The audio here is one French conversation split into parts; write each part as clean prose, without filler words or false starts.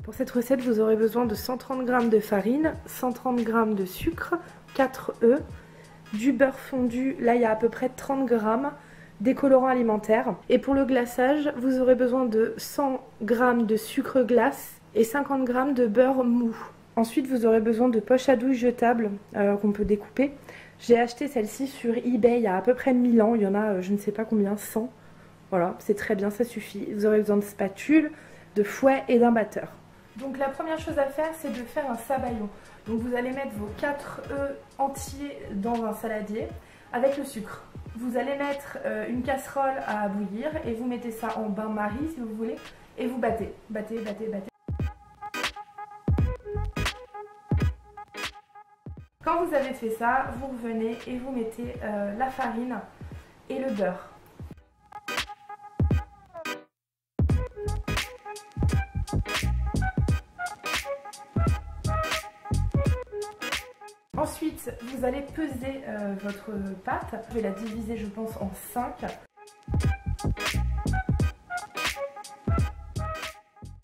Pour cette recette, vous aurez besoin de 130 g de farine, 130 g de sucre, 4 œufs, du beurre fondu, là il y a à peu près 30 g, des colorants alimentaires. Et pour le glaçage, vous aurez besoin de 100 g de sucre glace et 50 g de beurre mou. Ensuite, vous aurez besoin de poches à douille jetables qu'on peut découper. J'ai acheté celle-ci sur eBay il y a à peu près 1000 ans, il y en a je ne sais pas combien, 100. Voilà, c'est très bien, ça suffit. Vous aurez besoin de spatule, de fouet et d'un batteur. Donc la première chose à faire, c'est de faire un sabayon. Donc vous allez mettre vos 4 œufs entiers dans un saladier avec le sucre. Vous allez mettre une casserole à bouillir et vous mettez ça en bain-marie si vous voulez et vous battez, battez, battez, battez. Quand vous avez fait ça, vous revenez et vous mettez la farine et le beurre. Ensuite, vous allez peser votre pâte. Je vais la diviser, je pense, en 5.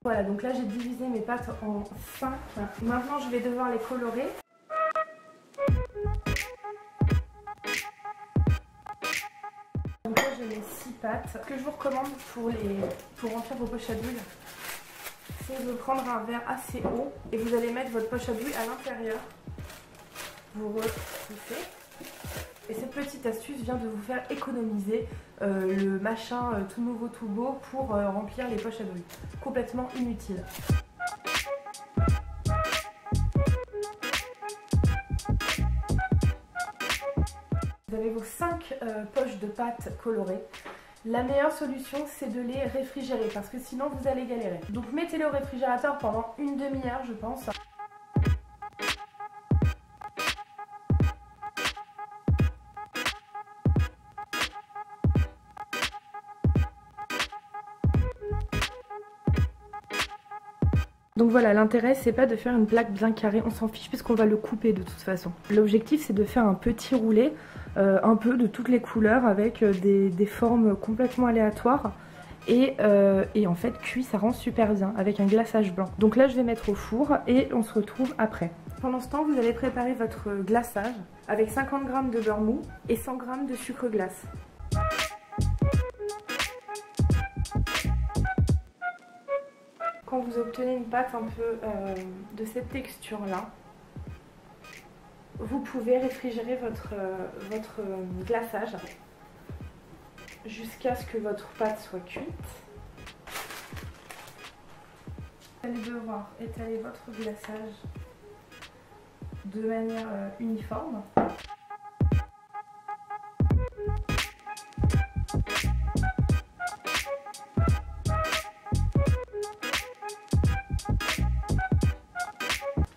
Voilà, donc là j'ai divisé mes pâtes en 5. Maintenant, je vais devoir les colorer. Donc là, j'ai mes 6 pâtes. Ce que je vous recommande pour remplir vos poches à douille, c'est de prendre un verre assez haut et vous allez mettre votre poche à douille à l'intérieur. Vous repoussez. Et cette petite astuce vient de vous faire économiser le machin tout nouveau tout beau pour remplir les poches à douille. Complètement inutile. Vous avez vos 5 poches de pâte colorées. La meilleure solution, c'est de les réfrigérer parce que sinon vous allez galérer. Donc mettez-les au réfrigérateur pendant une demi-heure, je pense. Donc voilà, l'intérêt c'est pas de faire une plaque bien carrée, on s'en fiche puisqu'on va le couper de toute façon. L'objectif c'est de faire un petit roulé, un peu de toutes les couleurs avec des formes complètement aléatoires. Et en fait cuit ça rend super bien avec un glaçage blanc. Donc là je vais mettre au four et on se retrouve après. Pendant ce temps vous allez préparer votre glaçage avec 50 g de beurre mou et 100 g de sucre glace. Quand vous obtenez une pâte un peu de cette texture là, vous pouvez réfrigérer votre glaçage jusqu'à ce que votre pâte soit cuite. Vous allez devoir étaler votre glaçage de manière uniforme.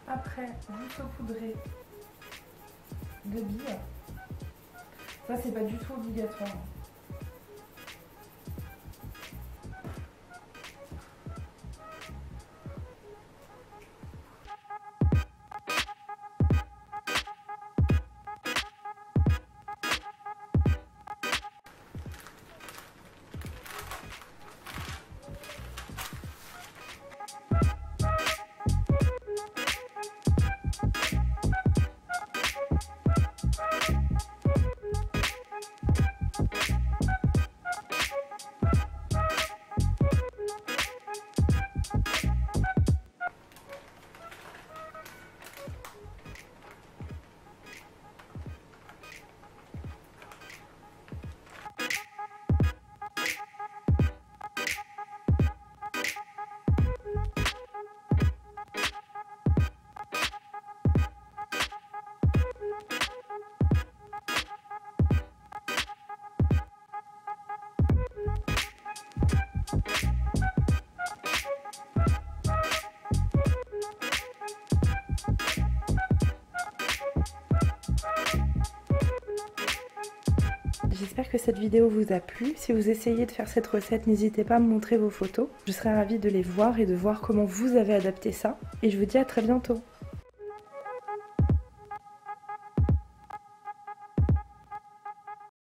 Après, vous saupoudrez de billes. Ça, c'est pas du tout obligatoire. J'espère que cette vidéo vous a plu. Si vous essayez de faire cette recette, n'hésitez pas à me montrer vos photos. Je serai ravie de les voir et de voir comment vous avez adapté ça. Et je vous dis à très bientôt.